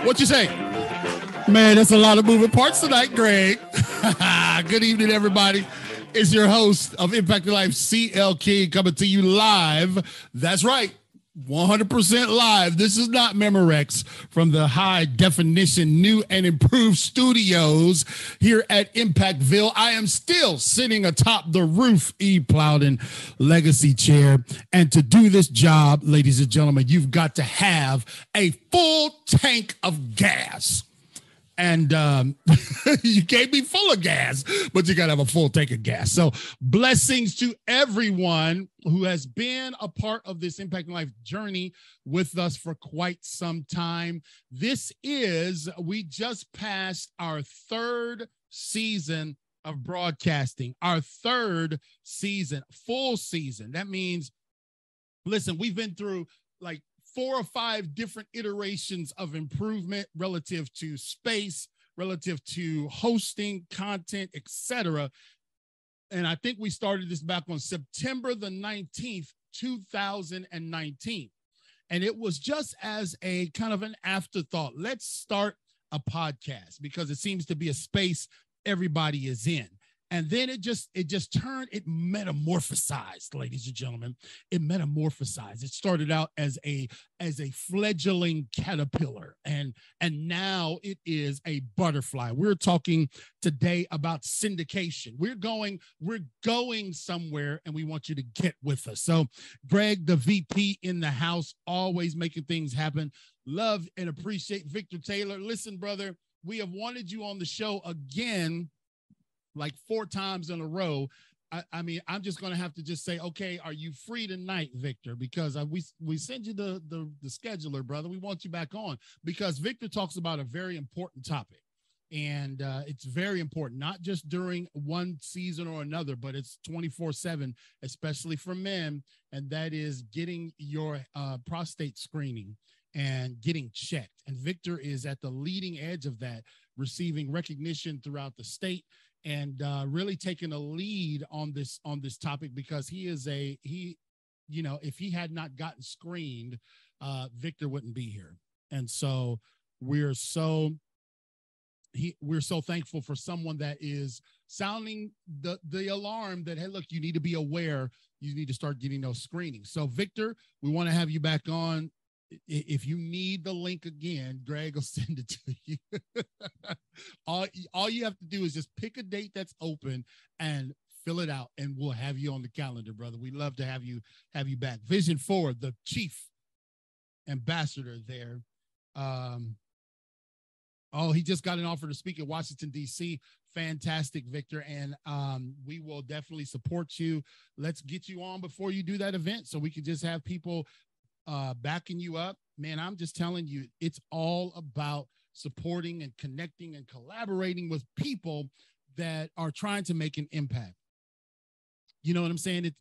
What you say? Man, that's a lot of moving parts tonight, Greg. Good evening, everybody. It's your host of Impact Your Life, CL King, coming to you live. That's right, 100% live. This is not Memorex from the high definition, new and improved studios here at Impactville. I am still sitting atop the Ruth E. Plowden Legacy Chair. And to do this job, ladies and gentlemen, you've got to have a full tank of gas. And you can't be full of gas, but you got to have a full tank of gas. So blessings to everyone who has been a part of this Impact Life journey with us for quite some time. We just passed our third season of broadcasting, our third season, full season. That means, listen, we've been through like 4 or 5 different iterations of improvement relative to space, relative to hosting, content, etc. And I think we started this back on September the 19th, 2019. And it was just as a kind of an afterthought. Let's start a podcast because it seems to be a space everybody is in. And then it just turned, it metamorphosized, ladies and gentlemen. It metamorphosized. It started out as a fledgling caterpillar, and now it is a butterfly. We're talking today about syndication. We're going somewhere, and we want you to get with us. So, Greg, the VP in the house, always making things happen. Love and appreciate Victor Taylor. Listen, brother, we have wanted you on the show again, like 4 times in a row. I mean, I'm just going to have to just say, okay, are you free tonight, Victor? Because we send you the scheduler, brother. We want you back on because Victor talks about a very important topic. And it's very important, not just during one season or another, but it's 24/7, especially for men. And that is getting your prostate screening and getting checked. And Victor is at the leading edge of that, receiving recognition throughout the state. And really taking a lead on this topic because if he had not gotten screened, Victor wouldn't be here. And so we're so thankful for someone that is sounding the alarm that, hey, look, you need to be aware. You need to start getting those screenings. So Victor, we want to have you back on. If you need the link again, Greg will send it to you. All you have to do is just pick a date that's open and fill it out, and we'll have you on the calendar, brother. We'd love to have you back. Vision Forward, the chief ambassador there. He just got an offer to speak at Washington, D.C. Fantastic, Victor. And we will definitely support you. Let's get you on before you do that event so we can just have people backing you up. Man, I'm just telling you, it's all about supporting and connecting and collaborating with people that are trying to make an impact. You know what I'm saying?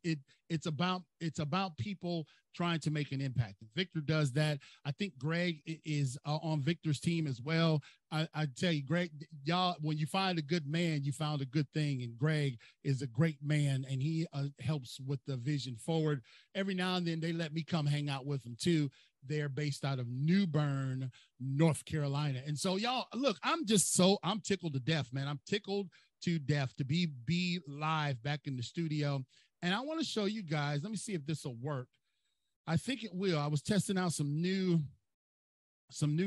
It's about people trying to make an impact. Victor does that. I think Greg is on Victor's team as well. I tell you, Greg, y'all, when you find a good man, you found a good thing. And Greg is a great man, and he helps with the Vision Forward. Every now and then they let me come hang out with him too. They're based out of New Bern, North Carolina. And so y'all, look, I'm tickled to death, man. I'm tickled to death to be live back in the studio. And I want to show you guys, let me see if this will work. I think it will. I was testing out some new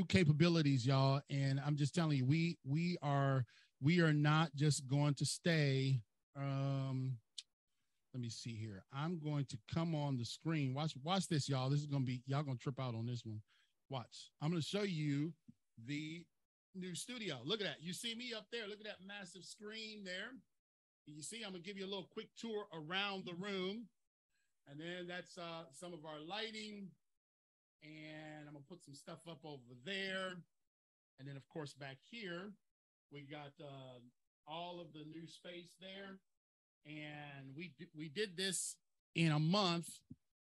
capabilities, y'all. And I'm just telling you, we are not just going to stay. Let me see here. I'm going to come on the screen. Watch this, y'all. This is going to be, y'all going to trip out on this one. Watch. I'm going to show you the new studio. Look at that. You see me up there. Look at that massive screen there. You see, I'm going to give you a little quick tour around the room. And then that's some of our lighting. And I'm going to put some stuff up over there. And then, of course, back here, we got all of the new space there. And we did this in a month,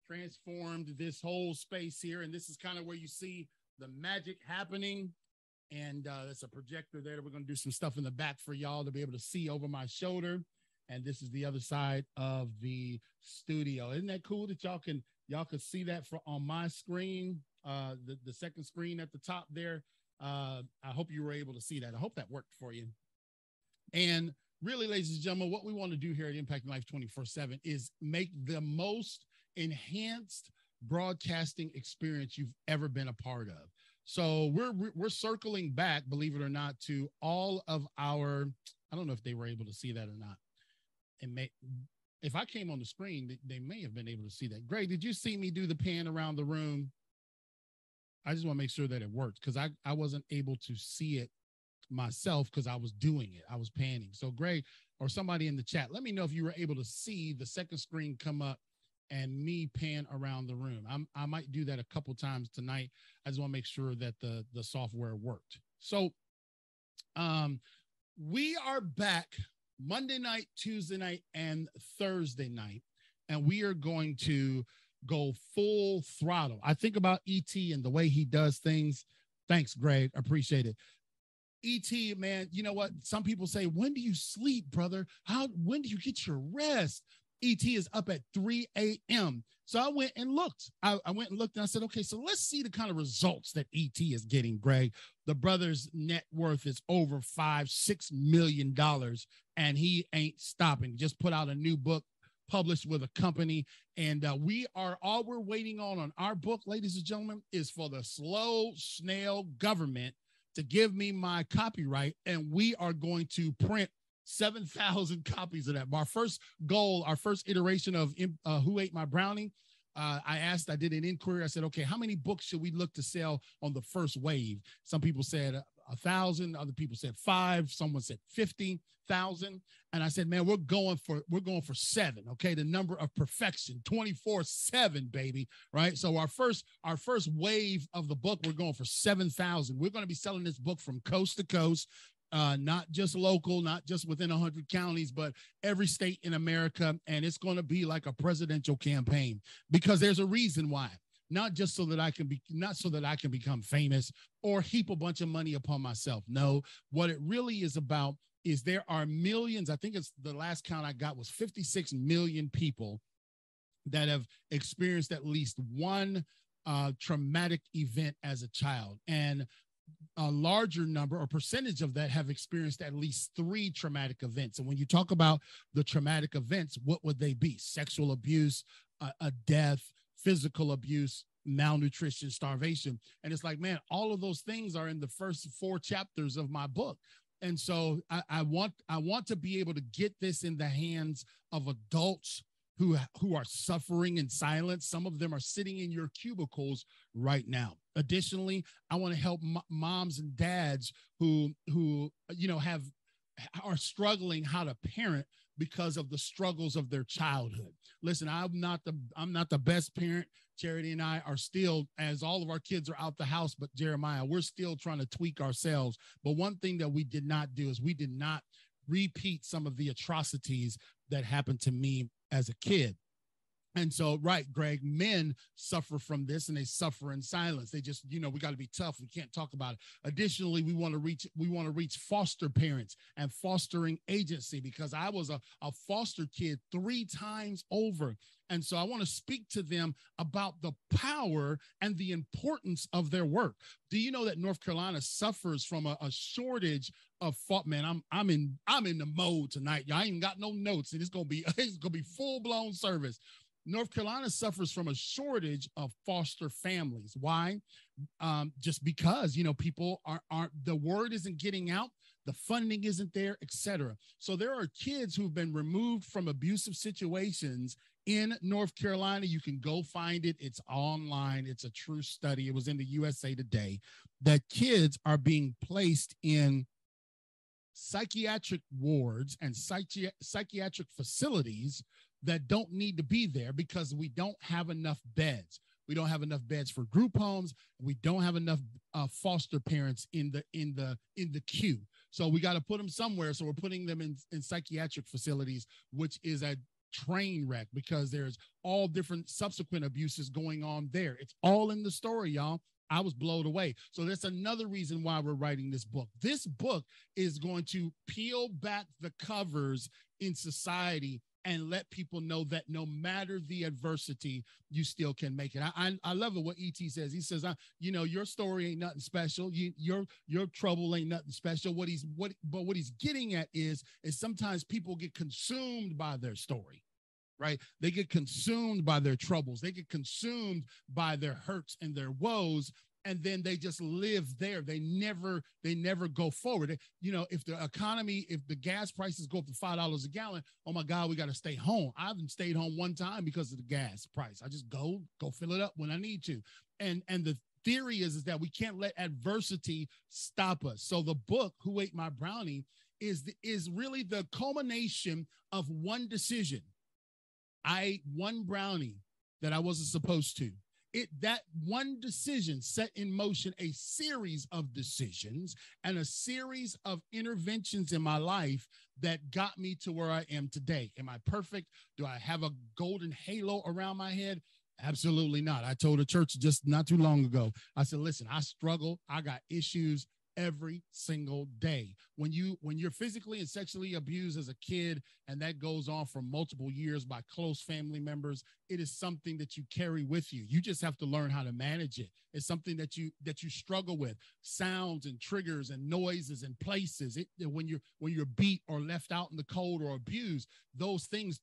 transformed this whole space here. And this is kind of where you see the magic happening. And there's a projector there that we're going to do some stuff in the back for y'all to be able to see over my shoulder. And this is the other side of the studio. Isn't that cool that y'all can see that on my screen? The second screen at the top there. I hope you were able to see that. I hope that worked for you. And really, ladies and gentlemen, what we want to do here at Impacting Life 24/7 is make the most enhanced broadcasting experience you've ever been a part of. So we're circling back, believe it or not, to all of our, I don't know if they were able to see that or not. If I came on the screen, they may have been able to see that. Greg, did you see me do the pan around the room? I just want to make sure that it worked because I wasn't able to see it myself because I was doing it. I was panning. So Greg or somebody in the chat, let me know if you were able to see the second screen come up and me pan around the room. I might do that a couple times tonight. I just want to make sure that the software worked. So we are back Monday night, Tuesday night, and Thursday night, and we are going to go full throttle. I think about E.T. and the way he does things. Thanks, Greg. Appreciate it. E.T., man, you know what? Some people say, when do you sleep, brother? When do you get your rest? E.T. is up at 3 a.m. So I went and looked. I went and looked and I said, okay, so let's see the kind of results that E.T. is getting, Greg. The brother's net worth is over $5-6 million, and he ain't stopping. Just put out a new book published with a company. And all we're waiting on our book, ladies and gentlemen, is for the slow snail government to give me my copyright. And we are going to print 7,000 copies of that. Our first goal, our first iteration of Who Ate My Brownie, I did an inquiry. I said, okay, how many books should we look to sell on the first wave? Some people said 1,000, other people said 5, someone said 50,000. And I said, man, we're going for 7. Okay. The number of perfection, 24/7, baby. Right. So our first wave of the book, we're going for 7,000. We're going to be selling this book from coast to coast. Not just local, not just within 100 counties, but every state in America. And it's going to be like a presidential campaign because there's a reason why. Not just so that I can become famous or heap a bunch of money upon myself. No, what it really is about is there are millions. I think it's the last count I got was 56 million people that have experienced at least one traumatic event as a child. And a larger number or percentage of that have experienced at least 3 traumatic events. And when you talk about the traumatic events, what would they be? Sexual abuse, a death, physical abuse, malnutrition, starvation. And it's like, man, all of those things are in the first 4 chapters of my book. And so I want to be able to get this in the hands of adults who are suffering in silence. Some of them are sitting in your cubicles right now. Additionally, I want to help moms and dads who are struggling how to parent because of the struggles of their childhood. Listen, I'm not the best parent. Charity and I are still, as all of our kids are out the house, but Jeremiah, we're still trying to tweak ourselves. But one thing that we did not do is we did not repeat some of the atrocities that happened to me as a kid. And so, right, Greg, men suffer from this and they suffer in silence. They just, we got to be tough. We can't talk about it. Additionally, we want to reach foster parents and fostering agency because I was a foster kid 3 times over. And so I want to speak to them about the power and the importance of their work. Do you know that North Carolina suffers from a shortage of man? I'm in the mode tonight. Y'all ain't got no notes, and it's gonna be full blown service. North Carolina suffers from a shortage of foster families. Why? Just because, people aren't, the word isn't getting out, the funding isn't there, etc. So there are kids who've been removed from abusive situations in North Carolina. You can go find it. It's online. It's a true study. It was in the USA Today that kids are being placed in psychiatric wards and psychiatric facilities that don't need to be there because we don't have enough beds. We don't have enough beds for group homes. We don't have enough foster parents in the queue. So we got to put them somewhere. So we're putting them in psychiatric facilities, which is a train wreck because there's all different subsequent abuses going on there. It's all in the story, y'all. I was blown away. So that's another reason why we're writing this book. This book is going to peel back the covers in society and let people know that no matter the adversity, you still can make it. I love it what ET says. He says, your story ain't nothing special. Your trouble ain't nothing special. What he's getting at is sometimes people get consumed by their story. Right? They get consumed by their troubles. They get consumed by their hurts and their woes. And then they just live there. They never go forward. If the economy, if the gas prices go up to $5 a gallon, oh my God, we got to stay home. I haven't stayed home one time because of the gas price. I just go fill it up when I need to. And the theory is that we can't let adversity stop us. So the book, Who Ate My Brownie, is really the culmination of one decision. I ate one brownie that I wasn't supposed to. That one decision set in motion a series of decisions and a series of interventions in my life that got me to where I am today. Am I perfect? Do I have a golden halo around my head? Absolutely not. I told a church just not too long ago, I said, listen, I struggle. I got issues every single day. When you're physically and sexually abused as a kid, and that goes on for multiple years by close family members, it is something that you carry with you. You just have to learn how to manage it. It's something that you struggle with. Sounds and triggers and noises and places. When you're beat or left out in the cold or abused, those things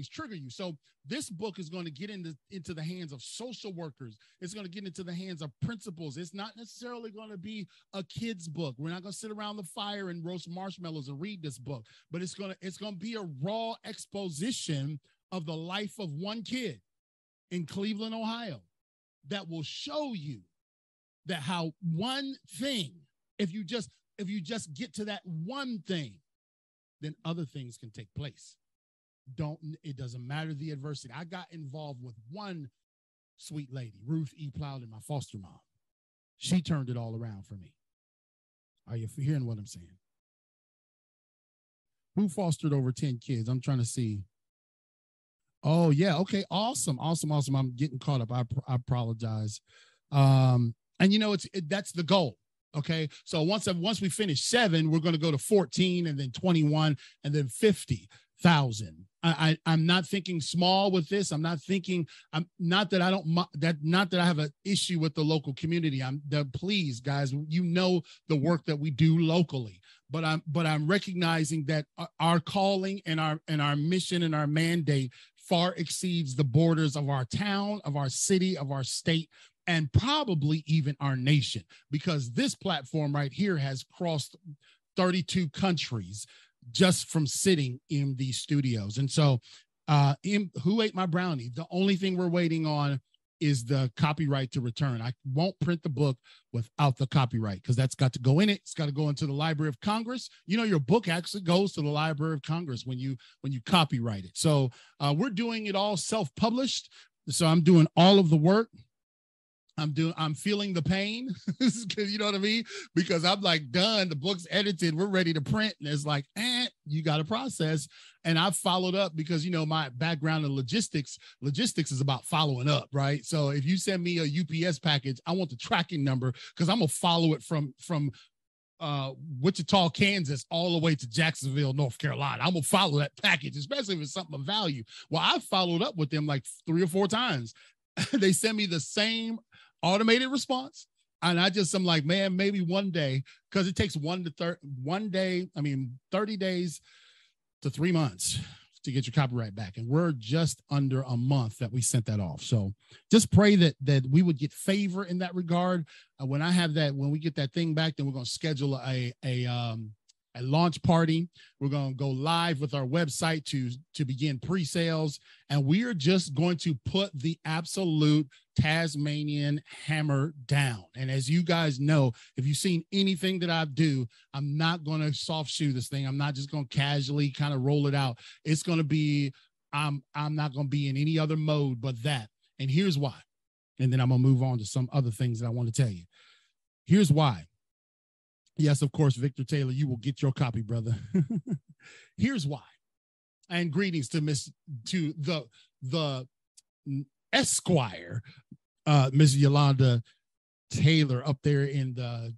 trigger you. So this book is going to get into the hands of social workers. It's going to get into the hands of principals. It's not necessarily going to be a kid's book. We're not going to sit around the fire and roast marshmallows and read this book, but it's going to be a raw exposition of the life of one kid in Cleveland, Ohio, that will show you that how one thing, if you just get to that one thing, then other things can take place. It doesn't matter the adversity. I got involved with one sweet lady, Ruth E. Plowden, my foster mom. She turned it all around for me. Are you hearing what I'm saying? Who fostered over 10 kids? I'm trying to see. Oh, yeah. Okay. Awesome. I'm getting caught up. I apologize. And that's the goal. Okay. So once we finish 7, we're going to go to 14 and then 21 and then 50,000. I'm not thinking small with this. I'm not that I have an issue with the local community. Please, guys, the work that we do locally, but I'm recognizing that our calling and our mission and our mandate far exceeds the borders of our town, of our city, of our state, and probably even our nation, because this platform right here has crossed 32 countries just from sitting in these studios. And so Who Ate My Brownie? The only thing we're waiting on is the copyright to return. I won't print the book without the copyright, because that's got to go in it. It's got to go into the Library of Congress. Your book actually goes to the Library of Congress when you copyright it. So we're doing it all self-published. So I'm doing all of the work. I'm feeling the pain, you know what I mean? Because I'm like done, the book's edited, we're ready to print, and it's like, you got to process. And I've followed up because, my background in logistics is about following up, right? So if you send me a UPS package, I want the tracking number, because I'm gonna follow it from Wichita, Kansas, all the way to Jacksonville, North Carolina. I'm gonna follow that package, especially if it's something of value. Well, I followed up with them like 3 or 4 times. They send me the same automated response. And I'm like, man, maybe one day, because it takes 30 days to 3 months to get your copyright back. And we're just under a month that we sent that off. So just pray that we would get favor in that regard. When we get that thing back, then we're going to schedule a launch party. We're going to go live with our website to begin pre-sales. And we are just going to put the absolute Tasmanian hammer down. And as you guys know, if you've seen anything that I do, I'm not going to soft shoe this thing. I'm not just going to casually kind of roll it out. It's going to be, I'm not going to be in any other mode but that. And here's why. And then I'm going to move on to some other things that I want to tell you. Here's why. Yes, of course, Victor Taylor, you will get your copy, brother. Here's why. And greetings to the Esquire, Miss Yolanda Taylor up there in the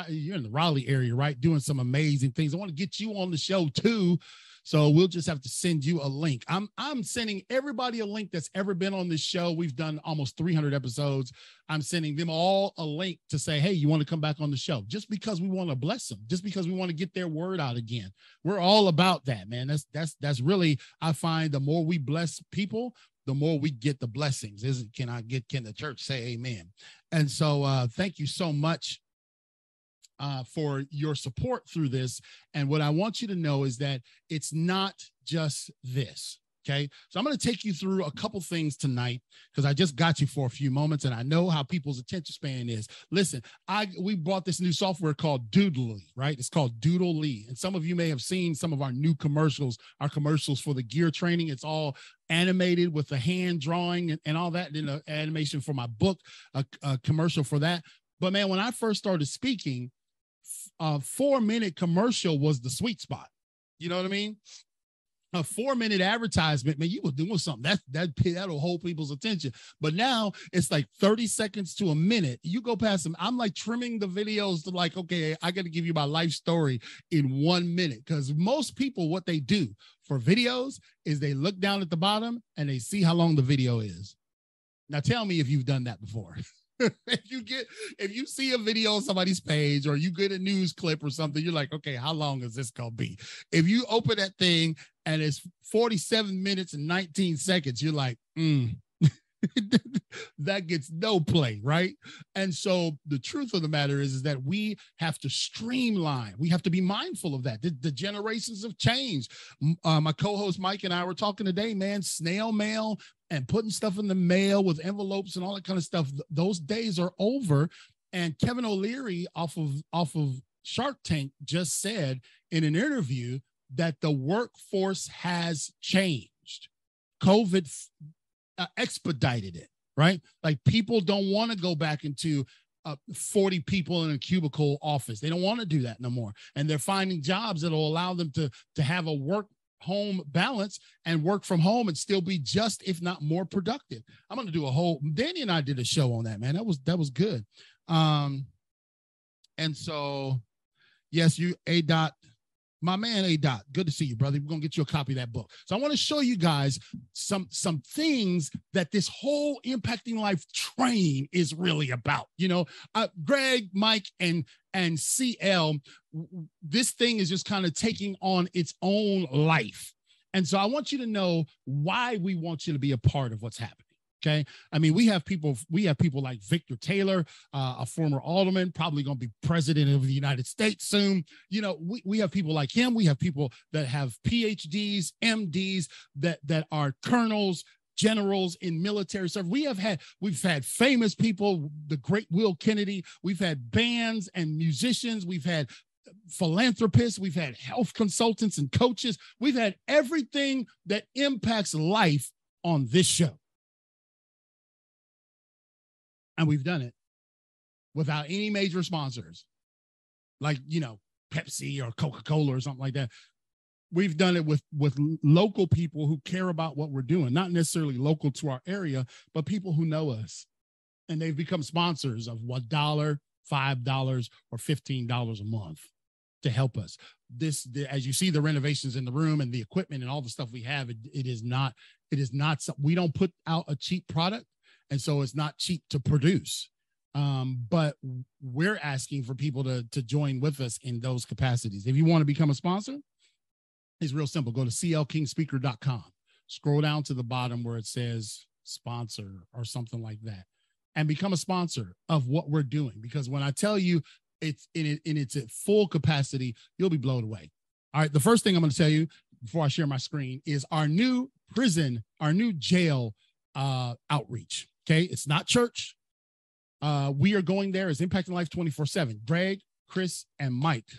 you're in the Raleigh area, right? Doing some amazing things. I want to get you on the show too. So we'll just have to send you a link. I'm sending everybody a link that's ever been on this show. We've done almost 300 episodes. I'm sending them all a link to say, hey, you want to come back on the show? Just because we want to bless them, just because we want to get their word out again. We're all about that, man. That's really, I find the more we bless people, the more we get the blessings. Can the church say amen? And so thank you so much for your support through this. And what I want you to know is that it's not just this. Okay. So I'm going to take you through a couple things tonight because I just got you for a few moments and I know how people's attention span is. Listen, we bought this new software called Doodly, right? It's called Doodly. And some of you may have seen some of our new commercials, our commercials for the gear training. It's all animated with the hand drawing and all that. And then an animation for my book, a commercial for that. But man, when I first started speaking, a 4-minute commercial was the sweet spot. You know what I mean? A 4-minute advertisement, man, you were doing something that'll hold people's attention. But now it's like 30 seconds to a minute. You go past them. I'm like trimming the videos to like, okay, I got to give you my life story in 1 minute. Because most people, what they do for videos is they look down at the bottom and they see how long the video is. Now tell me if you've done that before. If you see a video on somebody's page or you get a news clip or something, you're like, okay, how long is this gonna be? If you open that thing and it's 47 minutes and 19 seconds, you're like, that gets no play, right? And so the truth of the matter is that we have to streamline. We have to be mindful of that. The generations have changed. My co-host Mike and I were talking today, man, snail mail and putting stuff in the mail with envelopes and all that kind of stuff. Those days are over. And Kevin O'Leary off of Shark Tank just said in an interview that the workforce has changed. COVID expedited it, right? Like people don't want to go back into 40 people in a cubicle office. They don't want to do that no more. And they're finding jobs that will allow them to have a work-home balance and work from home and still be just, if not more productive. I'm going to do Danny and I did a show on that, man. That was good. And so, yes, my man, A. Dot, good to see you, brother. We're going to get you a copy of that book. So I want to show you guys some things that this whole Impacting Life train is really about. You know, Greg, Mike, and CL, this thing is just kind of taking on its own life. And so I want you to know why we want you to be a part of what's happening. Okay. I mean, we have people like Victor Taylor, a former alderman, probably going to be president of the United States soon. You know, we have people like him. We have people that have PhDs, MDs, that are colonels, generals in military service. We've had famous people, the great Will Kennedy. We've had bands and musicians. We've had philanthropists. We've had health consultants and coaches. We've had everything that impacts life on this show. And we've done it without any major sponsors like, you know, Pepsi or Coca-Cola or something like that. We've done it with local people who care about what we're doing, not necessarily local to our area, but people who know us. And they've become sponsors of $1, $5, or $15 a month to help us. As you see the renovations in the room and the equipment and all the stuff we have, it is not, we don't put out a cheap product. And so it's not cheap to produce. But we're asking for people to join with us in those capacities. If you want to become a sponsor, it's real simple. Go to clkingspeaker.com. Scroll down to the bottom where it says sponsor or something like that, and become a sponsor of what we're doing. Because when I tell you it's in its full capacity, you'll be blown away. All right. The first thing I'm going to tell you before I share my screen is our new jail outreach. Okay, it's not church. We are going there as Impacting Life 24/7. Greg, Chris, and Mike.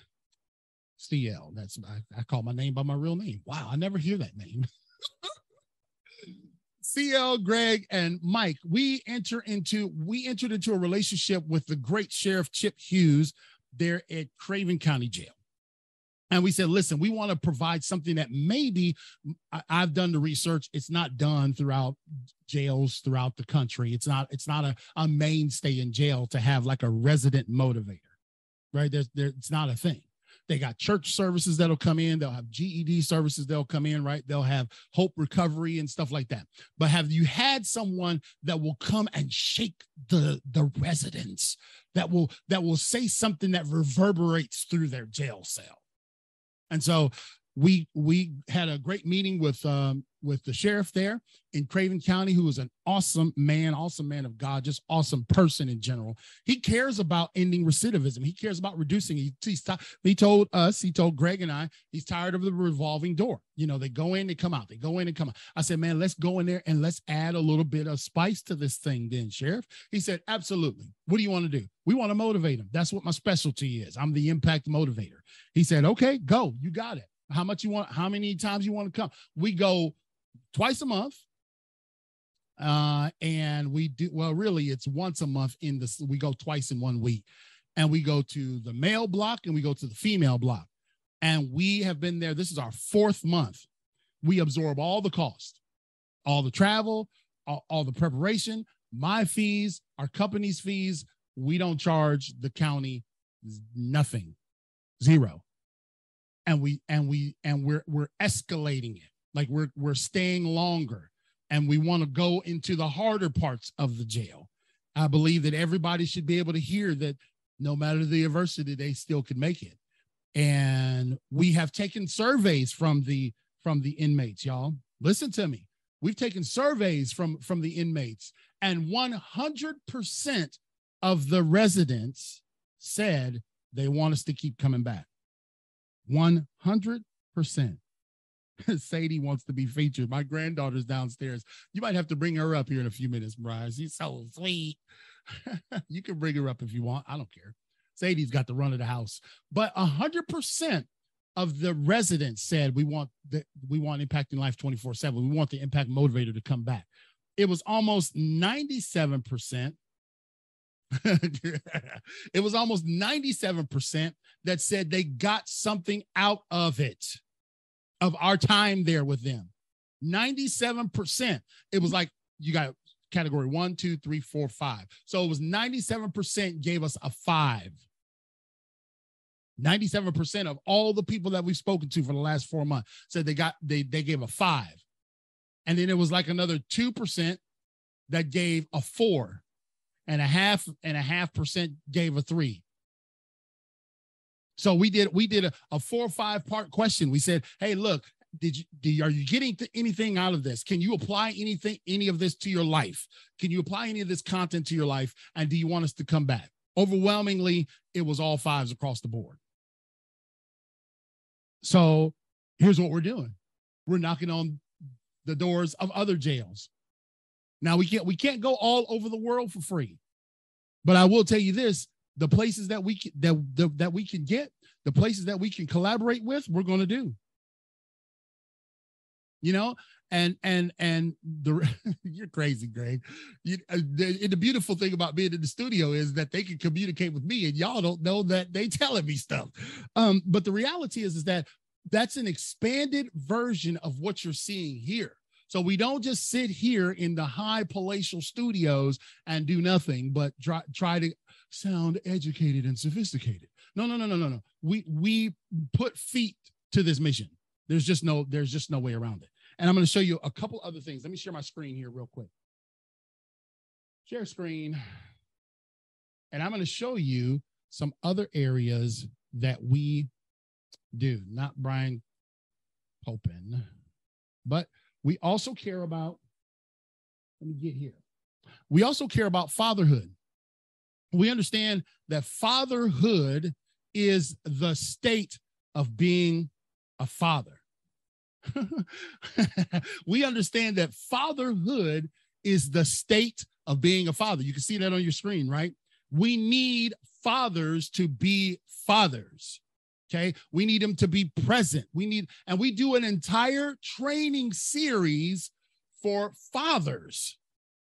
CL. I call my name by my real name. Wow, I never hear that name. CL, Greg, and Mike. We entered into a relationship with the great Sheriff Chip Hughes there at Craven County Jail. And we said, listen, we want to provide something that maybe I've done the research. It's not done throughout jails throughout the country. It's not a mainstay in jail to have like a resident motivator. right? It's not a thing. They got church services that'll come in. They'll have GED services that'll come in, right? They'll have Hope Recovery and stuff like that. But have you had someone that will come and shake the residents, that will say something that reverberates through their jail cell? And so we had a great meeting with the sheriff there in Craven County, who is an awesome man of God, just awesome person in general. He cares about ending recidivism. He cares about reducing. He told Greg and I, he's tired of the revolving door. You know, they go in, they come out, they go in and come out. I said, man, let's go in there and let's add a little bit of spice to this thing then, Sheriff. He said, absolutely. What do you want to do? We want to motivate them. That's what my specialty is. I'm the impact motivator. He said, okay, go. You got it. How much you want? How many times you want to come? We go twice a month. And we do, well, really it's once a month we go twice in 1 week, and we go to the male block and we go to the female block. And we have been there. This is our 4th month. We absorb all the cost, all the travel, all the preparation, my fees, our company's fees. We don't charge the county nothing, zero. And we're escalating it. Like we're staying longer, and we want to go into the harder parts of the jail. I believe that everybody should be able to hear that no matter the adversity, they still can make it. And we have taken surveys from the inmates, y'all. Listen to me. We've taken surveys from the inmates, and 100% of the residents said they want us to keep coming back. 100%. Sadie wants to be featured. My granddaughter's downstairs. You might have to bring her up here in a few minutes, Mariah. She's so sweet. You can bring her up if you want. I don't care. Sadie's got the run of the house. But 100% of the residents said we want Impacting Life 24/7. We want the Impact Motivator to come back. It was almost 97%. It was almost 97% that said they got something out of it, of our time there with them. 97%. It was like you got category 1, 2, 3, 4, 5. So it was 97% gave us a 5. 97% of all the people that we've spoken to for the last 4 months said they gave a 5. And then it was like another 2% that gave a 4. And a half percent gave a 3. So we did a 4 or 5 part question. We said, hey, look, are you getting anything out of this? Can you apply any of this to your life? Can you apply any of this content to your life? And do you want us to come back? Overwhelmingly, it was all 5s across the board. So here's what we're doing. We're knocking on the doors of other jails. Now we can't go all over the world for free, but I will tell you this: the places that we can get, the places that we can collaborate with, we're going to do. You know, and you're crazy, Greg. The beautiful thing about being in the studio is that they can communicate with me, and y'all don't know that they telling me stuff. But the reality is that that's an expanded version of what you're seeing here. So we don't just sit here in the high palatial studios and do nothing but try to sound educated and sophisticated. No. We put feet to this mission. There's just no way around it. And I'm going to show you a couple other things. Let me share my screen here real quick. Share screen. And I'm going to show you some other areas that we do. Not Brian Popin, but we also care about, let me get here. We also care about fatherhood. We understand that fatherhood is the state of being a father. We understand that fatherhood is the state of being a father. You can see that on your screen, right? We need fathers to be fathers. Okay, we need them to be present. And we do an entire training series for fathers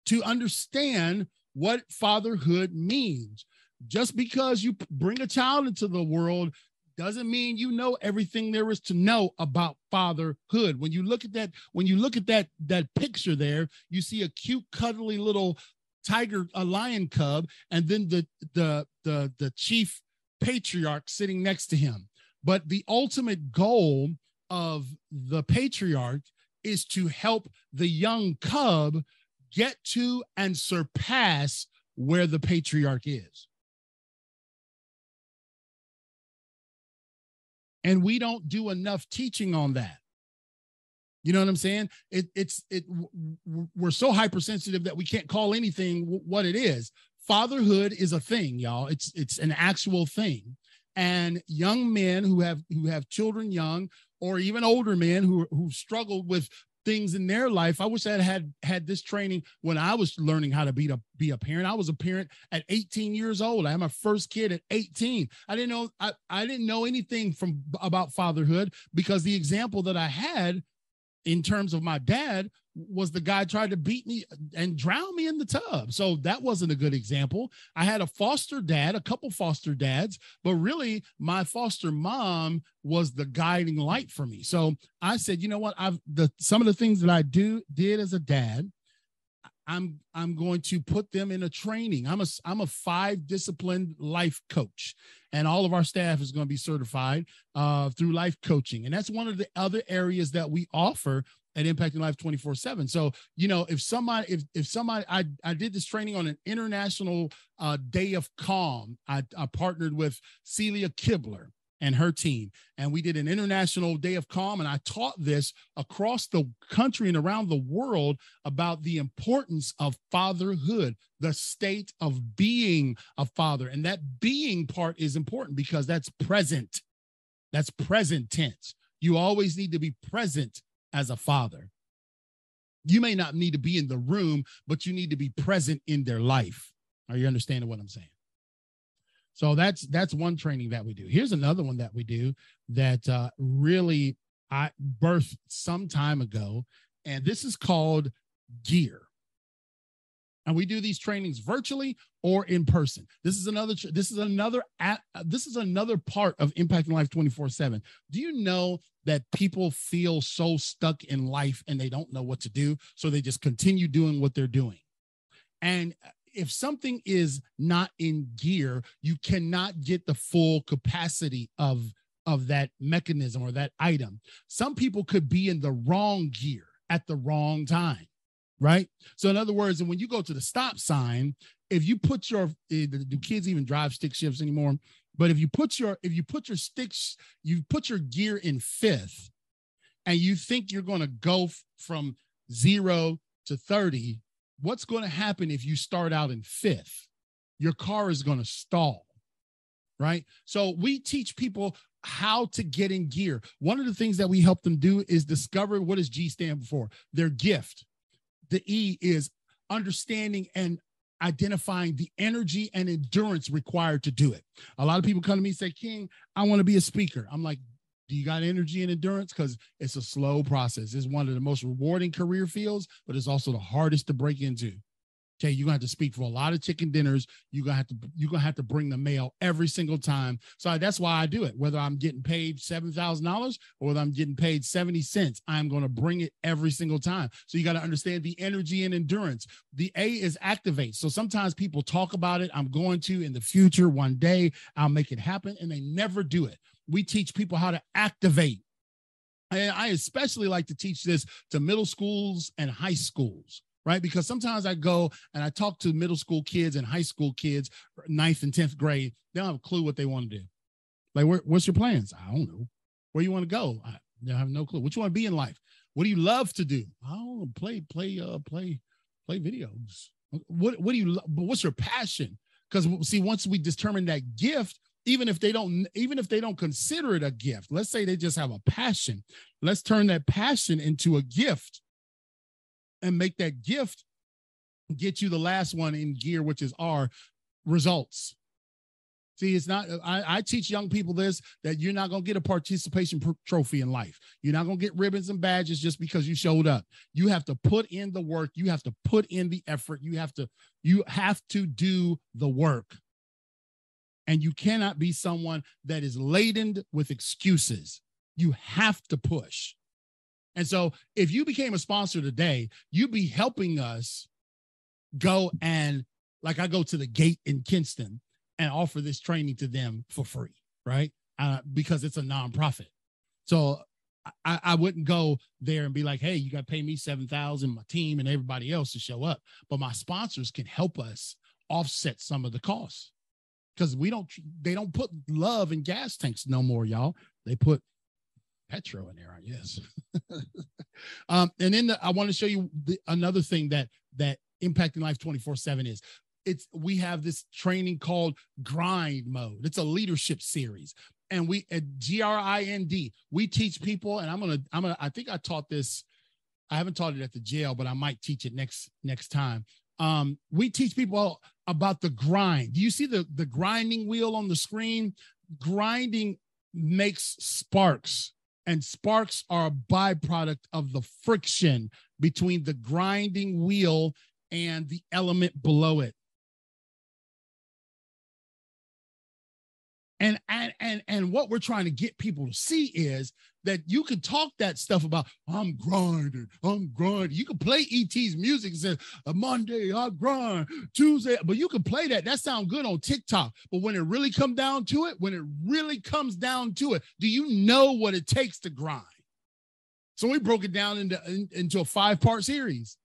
to understand what fatherhood means. Just because you bring a child into the world doesn't mean you know everything there is to know about fatherhood. When you look at that picture there, you see a cute, cuddly little tiger, a lion cub, and then the chief patriarch sitting next to him. But the ultimate goal of the patriarch is to help the young cub get to and surpass where the patriarch is. And we don't do enough teaching on that. You know what I'm saying? We're so hypersensitive that we can't call anything what it is. Fatherhood is a thing, y'all. It's an actual thing. And young men who have children young, or even older men who struggled with things in their life. I wish I had this training when I was learning how to be a parent. I was a parent at 18 years old. I had my first kid at 18. I didn't know anything about fatherhood, because the example that I had in terms of my dad was the guy tried to beat me and drown me in the tub. So that wasn't a good example. I had a couple foster dads, but really my foster mom was the guiding light for me. So I said, you know what? Some of the things that I did as a dad, I'm going to put them in a training. I'm a 5 disciplined life coach, and all of our staff is going to be certified through life coaching. And that's one of the other areas that we offer at Impacting Life 24/7. So, you know, if somebody, I did this training on an international day of calm. I partnered with Celia Kibler and her team, and we did an international day of calm. And I taught this across the country and around the world about the importance of fatherhood, the state of being a father. And that being part is important because that's present. That's present tense. You always need to be present as a father. You may not need to be in the room, but you need to be present in their life. Are you understanding what I'm saying? So that's one training that we do. Here's another one that we do that really I birthed some time ago, and this is called Gear. And we do these trainings virtually or in person. This is another part of Impacting Life 24/7. Do you know that people feel so stuck in life and they don't know what to do, so they just continue doing what they're doing? And if something is not in gear, you cannot get the full capacity of that mechanism or that item. Some people could be in the wrong gear at the wrong time, right? So in other words, and when you go to the stop sign, if you put do kids even drive stick shifts anymore? But if you put your sticks, you put your gear in 5th, and you think you're going to go from 0 to 30, what's going to happen if you start out in 5th? Your car is going to stall, right? So we teach people how to get in gear. One of the things that we help them do is discover, what does G stand for? Their gift. The E is understanding and identifying the energy and endurance required to do it. A lot of people come to me and say, King, I want to be a speaker. I'm like, do you got energy and endurance? Because it's a slow process. It's one of the most rewarding career fields, but it's also the hardest to break into. Okay, you're gonna have to speak for a lot of chicken dinners. You're gonna have to bring the mail every single time. So that's why I do it. Whether I'm getting paid $7,000 or whether I'm getting paid 70 cents, I'm gonna bring it every single time. So you got to understand the energy and endurance. The A is activate. So sometimes people talk about it. I'm going to in the future, one day I'll make it happen, and they never do it. We teach people how to activate. And I especially like to teach this to middle schools and high schools, right? Because sometimes I go and I talk to middle school kids and high school kids, 9th and 10th grade. They don't have a clue what they want to do. Like, what's your plans? I don't know. Where you want to go? I have no clue. What you want to be in life? What do you love to do? I don't know, play videos. What do you, what's your passion? Because see, once we determine that gift, even if they don't consider it a gift, let's say they just have a passion, let's turn that passion into a gift and make that gift get you the last one in gear, which is our results. See, it's not, I teach young people this, that you're not going to get a participation trophy in life. You're not going to get ribbons and badges just because you showed up. You have to put in the work. You have to put in the effort. You have to do the work. And you cannot be someone that is laden with excuses. You have to push. And so if you became a sponsor today, you'd be helping us go and, like, I go to the gate in Kinston and offer this training to them for free, right? Because it's a nonprofit. So I wouldn't go there and be like, hey, you got to pay me $7,000, my team and everybody else to show up. But my sponsors can help us offset some of the costs, because they don't put love in gas tanks no more, y'all. They put petro in there, I guess. And then I want to show you another thing that Impacting Life 24/7 is. We have this training called Grind Mode. It's a leadership series. And we at GRIND, we teach people, and I think I taught this. I haven't taught it at the jail, but I might teach it next time. We teach people about the grind. Do you see the grinding wheel on the screen? Grinding makes sparks, and sparks are a byproduct of the friction between the grinding wheel and the element below it. And what we're trying to get people to see is that you can talk that stuff about, I'm grinding. You can play E.T.'s music and say, Monday, I grind, Tuesday, but you can play that. That sounds good on TikTok. But when it really comes down to it, do you know what it takes to grind? So we broke it down into a 5-part series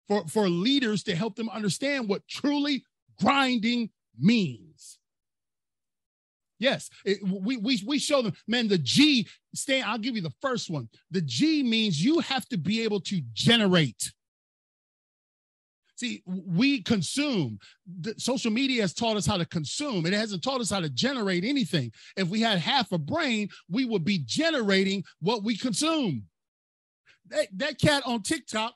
for leaders to help them understand what truly grinding means. Yes, we show them, man, the G stand. I'll give you the first one. The G means you have to be able to generate. See, we consume. Social media has taught us how to consume. It hasn't taught us how to generate anything. If we had half a brain, we would be generating what we consume. That cat on TikTok,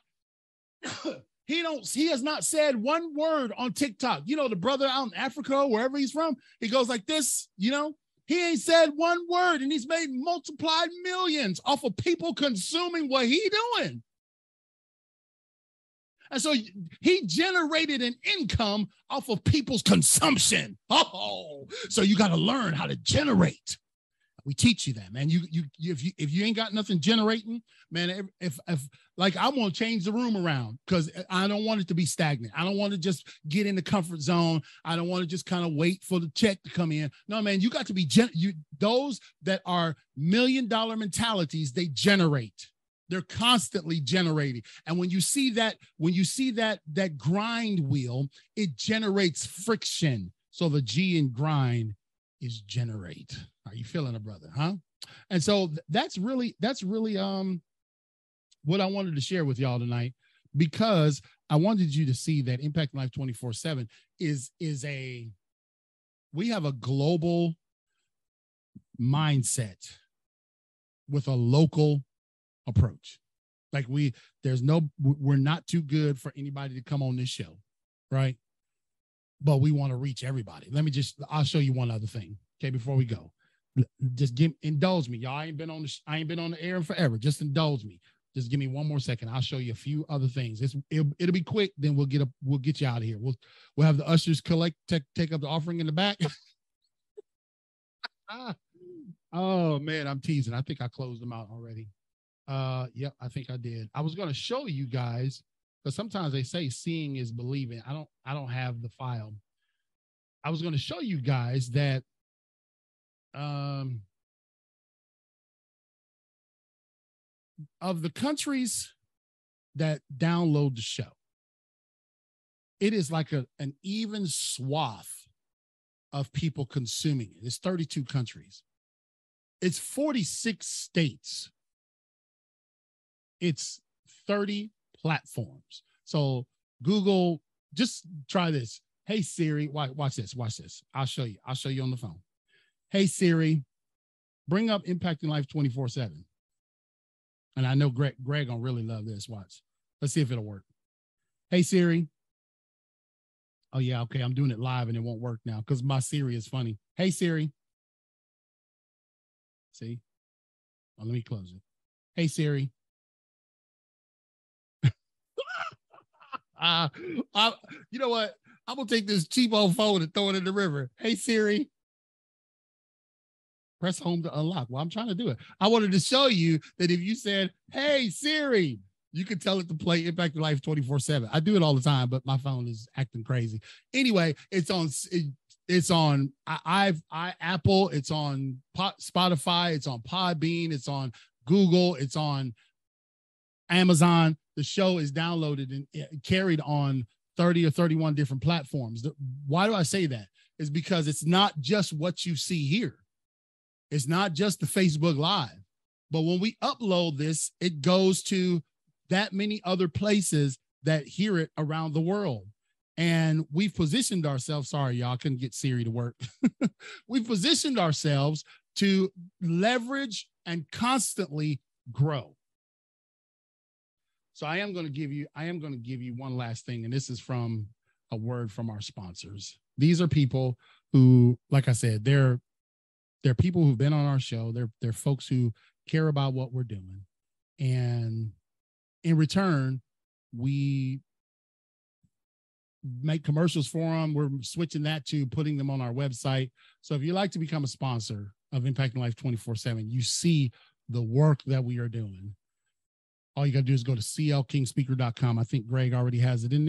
he has not said one word on TikTok. You know, the brother out in Africa, wherever he's from, he goes like this, you know, he ain't said one word, and he's made multiplied millions off of people consuming what he doing. And so he generated an income off of people's consumption. Oh, so you got to learn how to generate. We teach you that, man. If you ain't got nothing generating, man, if like, I want to change the room around, because I don't want it to be stagnant. I don't want to just get in the comfort zone. I don't want to just kind of wait for the check to come in. No, man, you got to be those that are $1 million mentalities, they generate. They're constantly generating. And when you see that grind wheel, it generates friction. So the G in grind is generate. Are you feeling it, brother? Huh? And so that's really what I wanted to share with y'all tonight, because I wanted you to see that Impacting Life 24/7 we have a global mindset with a local approach. Like we're not too good for anybody to come on this show, right? But we want to reach everybody. I'll show you one other thing. Okay, before we go, just indulge me, y'all. I ain't been on the air in forever. Just indulge me. Just give me one more second. I'll show you a few other things. It'll be quick. Then we'll get you out of here. We'll have the ushers take up the offering in the back. Oh man, I'm teasing. I think I closed them out already. Yep, I think I did. I was going to show you guys, because sometimes they say seeing is believing. I don't have the file. I was going to show you guys that of the countries that download the show, it is like an even swath of people consuming it. It's 32 countries. It's 46 states. It's 30 platforms. So Google, just try this. Hey Siri, watch this. I'll show you on the phone. Hey Siri, bring up Impacting Life 24/7. And I know Greg gonna really love this. Watch. Let's see if it'll work. Hey Siri. Oh yeah, okay. I'm doing it live and it won't work now because my Siri is funny. Hey Siri. See? Oh, let me close it. Hey Siri. You know what? I'm gonna take this cheap old phone and throw it in the river. Hey Siri. Press home to unlock. Well, I'm trying to do it. I wanted to show you that if you said, hey Siri, you can tell it to play Impacting Life 24/7. I do it all the time, but my phone is acting crazy. Anyway, it's It's on Apple. It's on Spotify. It's on Podbean. It's on Google. It's on Amazon. The show is downloaded and carried on 30 or 31 different platforms. Why do I say that? It's because it's not just what you see here. It's not just the Facebook Live. But when we upload this, it goes to that many other places that hear it around the world. And we've positioned ourselves, sorry, y'all, I couldn't get Siri to work. We've positioned ourselves to leverage and constantly grow. So I am going to give you one last thing. And this is from a word from our sponsors. These are people who, like I said, they're people who've been on our show. They're folks who care about what we're doing. And in return, we make commercials for them. We're switching that to putting them on our website. So if you'd like to become a sponsor of Impacting Life 24/7, you see the work that we are doing. All you got to do is go to clkingspeaker.com. I think Greg already has it in there.